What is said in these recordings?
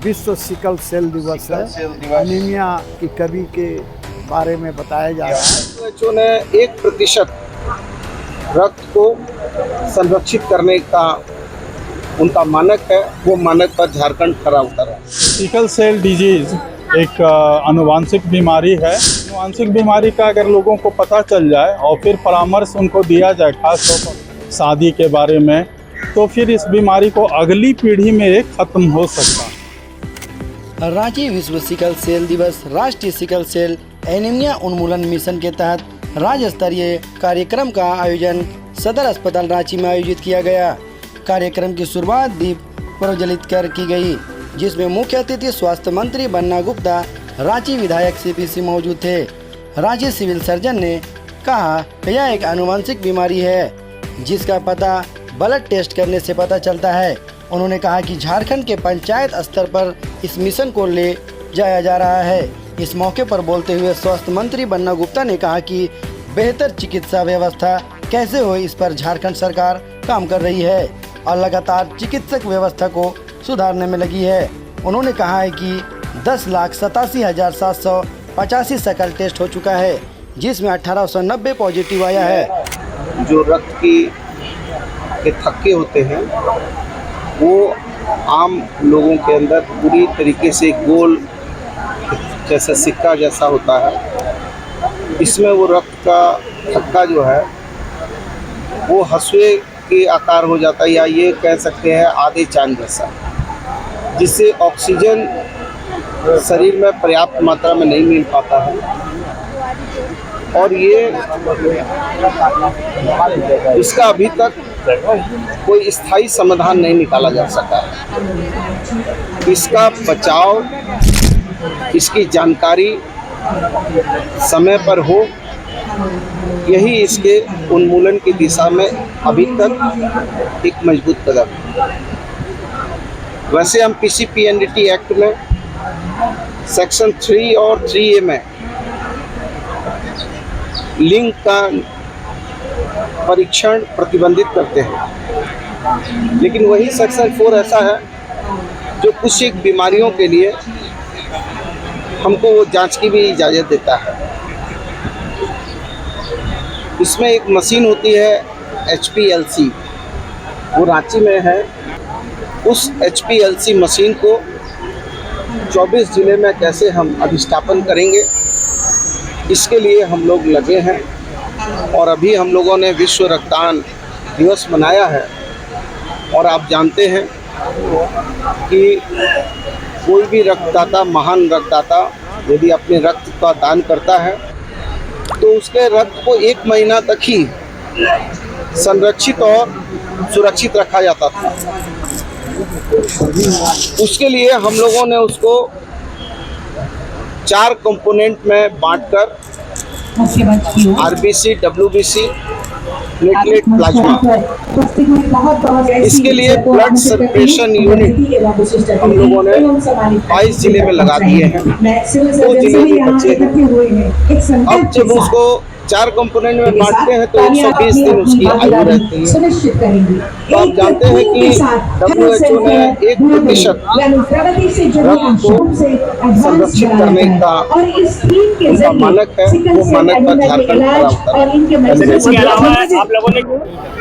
विश्व sickle cell दिवस है। एनीमिया की कमी के बारे में बताया जा रहा है। WHO ने 1% रक्त को संरक्षित करने का उनका मानक है, वो मानक पर झारखंड खरा उतरा है। सिकल सेल डिजीज़ एक आनुवांशिक बीमारी है। आनुवांशिक बीमारी का अगर लोगों को पता चल जाए और फिर परामर्श उनको दिया जाए, खास तौर पर शादी के बारे में, तो फिर इस बीमारी को अगली पीढ़ी में खत्म हो सकता है। रांची विश्व सिकल सेल दिवस राष्ट्रीय सिकल सेल एनीमिया उन्मूलन मिशन के तहत राज्य स्तरीय कार्यक्रम का आयोजन सदर अस्पताल रांची में आयोजित किया गया। कार्यक्रम की शुरुआत दीप प्रज्वलित कर की गई, जिसमें मुख्य अतिथि स्वास्थ्य मंत्री बन्ना गुप्ता, रांची विधायक CPC मौजूद थे। रांची सिविल सर्जन ने कहा कि यह एक आनुवंशिक बीमारी है जिसका पता ब्लड टेस्ट करने से पता चलता है। उन्होंने कहा कि झारखंड के पंचायत स्तर पर इस मिशन को ले जाया जा रहा है। इस मौके पर बोलते हुए स्वास्थ्य मंत्री बन्ना गुप्ता ने कहा कि बेहतर चिकित्सा व्यवस्था कैसे हो, इस पर झारखंड सरकार काम कर रही है और लगातार चिकित्सक व्यवस्था को सुधारने में लगी है। उन्होंने कहा है कि 10,87,785 सकल टेस्ट हो चुका है, जिसमें 1890 पॉजिटिव आया है। जो रक्त के थक्के होते हैं वो आम लोगों के अंदर पूरी तरीके से गोल जैसा सिक्का जैसा होता है। इसमें वो रक्त का थक्का जो है वो हंसुए के आकार हो जाता है, या ये कह सकते हैं आधे चांद जैसा, जिससे ऑक्सीजन शरीर में पर्याप्त मात्रा में नहीं मिल पाता है। और ये इसका अभी तक कोई स्थायी समाधान नहीं निकाला जा सका है। इसका बचाव, इसकी जानकारी समय पर हो, यही इसके उन्मूलन की दिशा में अभी तक एक मजबूत कदम है। वैसे हम PCPNDT एक्ट में सेक्शन 3 और 3A में लिंग का परीक्षण प्रतिबंधित करते हैं, लेकिन वही सेक्शन 4 ऐसा है जो कुछ एक बीमारियों के लिए हमको वो जांच की भी इजाज़त देता है। इसमें एक मशीन होती है HPLC, वो रांची में है। उस HPLC मशीन को 24 जिले में कैसे हम अधिष्ठापन करेंगे, इसके लिए हम लोग लगे हैं। और अभी हम लोगों ने विश्व रक्तदान दिवस मनाया है। और आप जानते हैं कि कोई भी रक्तदाता, महान रक्तदाता, यदि अपने रक्त का दान करता है तो उसके रक्त को 1 महीना तक ही संरक्षित और सुरक्षित रखा जाता था। उसके लिए हम लोगों ने उसको 4 कंपोनेंट में बांटकर RBC, WBC, प्लेटलेट, प्लाज्मा, इसके लिए ब्लड सर्कुलेशन यूनिट हम लोगों ने 22 जिले में लगा दिए हैं। 2 जिले में बचे हैं। अब जब उसको 4 कंपोनेंट में बांटते हैं तो 120 दिन उसकी आयु रहती है। तो आप जानते हैं कि WHO ने 1% रक्त को संरक्षित करने का उनका मानक है, वो मानक पर झारखंड खरा उतरा है। इसके अलावा आप लोगों ने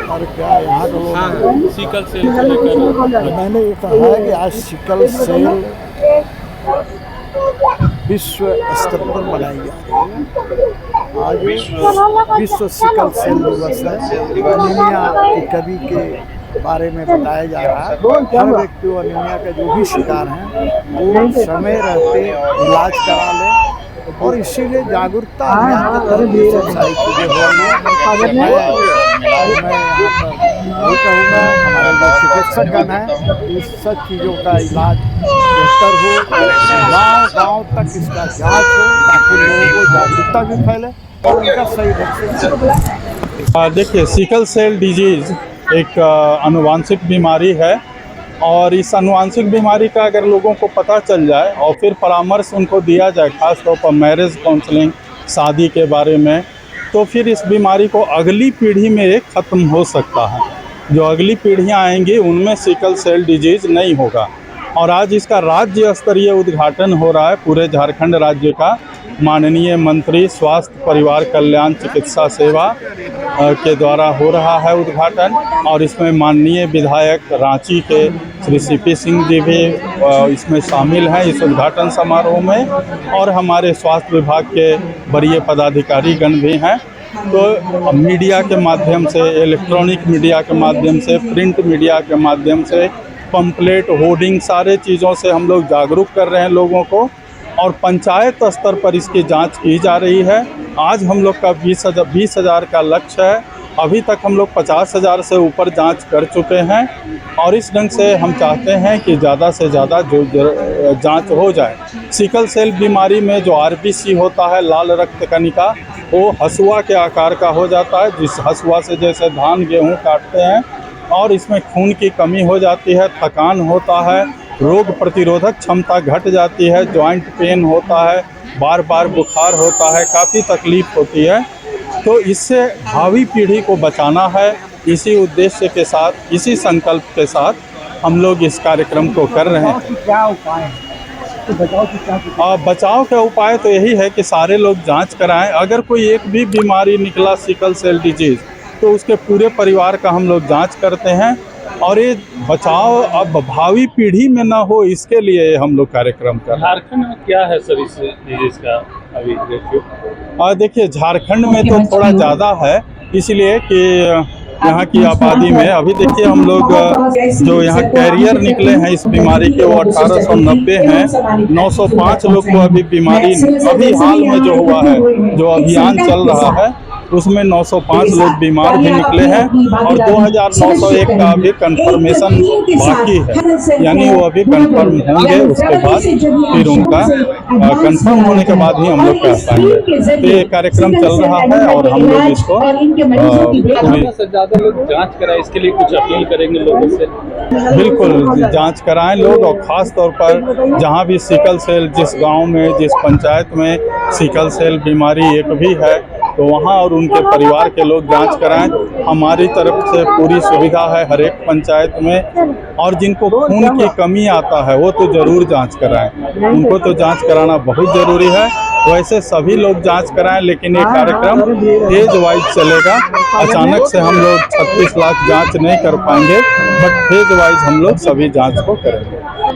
और क्या यहाँ के लोग सिकल सेल को लेकर मैंने ये कहा है कि आज सिकल सेल विश्व स्तर पर मनाई जा रही है। आज विश्व सिकल सेल दिवस है। एनीमिया की कमी के बारे में बताया जा रहा है। हर व्यक्ति एनीमिया का जो भी शिकार हैं वो समय रहते इलाज करा लें, और इसीलिए जागरूकता अभियान के तहत ये सब सारी चीज़ें हो रही हैं। मैं यहाँ पर यही कहूँगा, हमारे जो चिकित्सकगण हैं, इस सब चीज़ों का इलाज बेहतर हो, गाँव तक इसका जांच हो, ताकि लोगों को जागरूकता भी फैले और उनका सही ढंग से। देखिए, सिकल सेल डिजीज़ एक आनुवांशिक बीमारी है और इस आनुवांशिक बीमारी का अगर लोगों को पता चल जाए और फिर परामर्श उनको दिया जाए, खास तौर पर मैरिज काउंसलिंग, शादी के बारे में, तो फिर इस बीमारी को अगली पीढ़ी में ख़त्म हो सकता है। जो अगली पीढ़ियां आएंगी उनमें सिकल सेल डिजीज़ नहीं होगा और आज इसका राज्य स्तरीय उद्घाटन हो रहा है। पूरे झारखंड राज्य का माननीय मंत्री स्वास्थ्य परिवार कल्याण चिकित्सा सेवा के द्वारा हो रहा है उद्घाटन। और इसमें माननीय विधायक रांची के श्री सीपी सिंह जी भी इसमें शामिल हैं इस उद्घाटन समारोह में, और हमारे स्वास्थ्य विभाग के वरीय पदाधिकारी गण भी हैं। तो मीडिया के माध्यम से, इलेक्ट्रॉनिक मीडिया के माध्यम से, प्रिंट मीडिया के माध्यम से, पंपलेट, होर्डिंग, सारे चीज़ों से हम लोग जागरूक कर रहे हैं लोगों को, और पंचायत स्तर पर इसकी जांच की जा रही है। आज हम लोग का 20,000 का लक्ष्य है। अभी तक हम लोग 50,000 से ऊपर जांच कर चुके हैं, और इस ढंग से हम चाहते हैं कि ज़्यादा से ज़्यादा जो जांच हो जाए। सिकल सेल बीमारी में जो RBC होता है, लाल रक्त कणिका, वो हसुआ के आकार का हो जाता है, जिस हसुआ से जैसे धान गेहूँ काटते हैं, और इसमें खून की कमी हो जाती है, थकान होता है, रोग प्रतिरोधक क्षमता घट जाती है, जॉइंट पेन होता है, बार बार बुखार होता है, काफ़ी तकलीफ होती है। तो इससे भावी पीढ़ी को बचाना है। इसी उद्देश्य के साथ, इसी संकल्प के साथ हम लोग इस कार्यक्रम को कर रहे हैं। क्या उपाय है? तो बचाव का उपाय तो यही है कि सारे लोग जांच कराएं। अगर कोई एक भी बीमारी निकला सिकल सेल डिजीज़, तो उसके पूरे परिवार का हम लोग जांच करते हैं, और ये बचाव अब भावी पीढ़ी में ना हो, इसके लिए हम लोग कार्यक्रम कर रहे हैं। झारखंड में क्या है सर इस डिजीज का अभी रेशियो? देखिए, झारखंड में तो थोड़ा ज़्यादा है, इसलिए कि यहाँ की आबादी में अभी देखिए हम लोग जो यहाँ कैरियर निकले हैं इस बीमारी के, वो 1890 हैं। 905 लोग को अभी बीमारी, अभी हाल में जो हुआ है, जो अभियान चल रहा है, उसमें 905 लोग बीमार भी निकले हैं, और 2901 का अभी कंफर्मेशन बाकी है, यानी वो अभी कंफर्म होंगे। उसके बाद फिर उनका कंफर्म होने के बाद ही हम लोग कर पाएंगे। तो ये कार्यक्रम चल रहा है, और हम लोग इसको ज़्यादा से ज़्यादा लोग जांच कराएं, इसके लिए कुछ अपील करेंगे लोगों से? बिल्कुल जांच कराएं लोग, और ख़ास तौर पर जहाँ भी सिकल सेल, जिस गांव में, जिस पंचायत में सिकल सेल बीमारी एक भी है, तो वहाँ और उनके परिवार के लोग जांच कराएं। हमारी तरफ से पूरी सुविधा है हर एक पंचायत में, और जिनको खून की कमी आता है वो तो ज़रूर जांच कराएं, उनको तो जांच कराना बहुत ज़रूरी है। वैसे सभी लोग जांच कराएं, लेकिन ये कार्यक्रम फेज वाइज चलेगा। अचानक से हम लोग 36 लाख जांच नहीं कर पाएंगे, बट फेज वाइज हम लोग सभी जांच को करेंगे।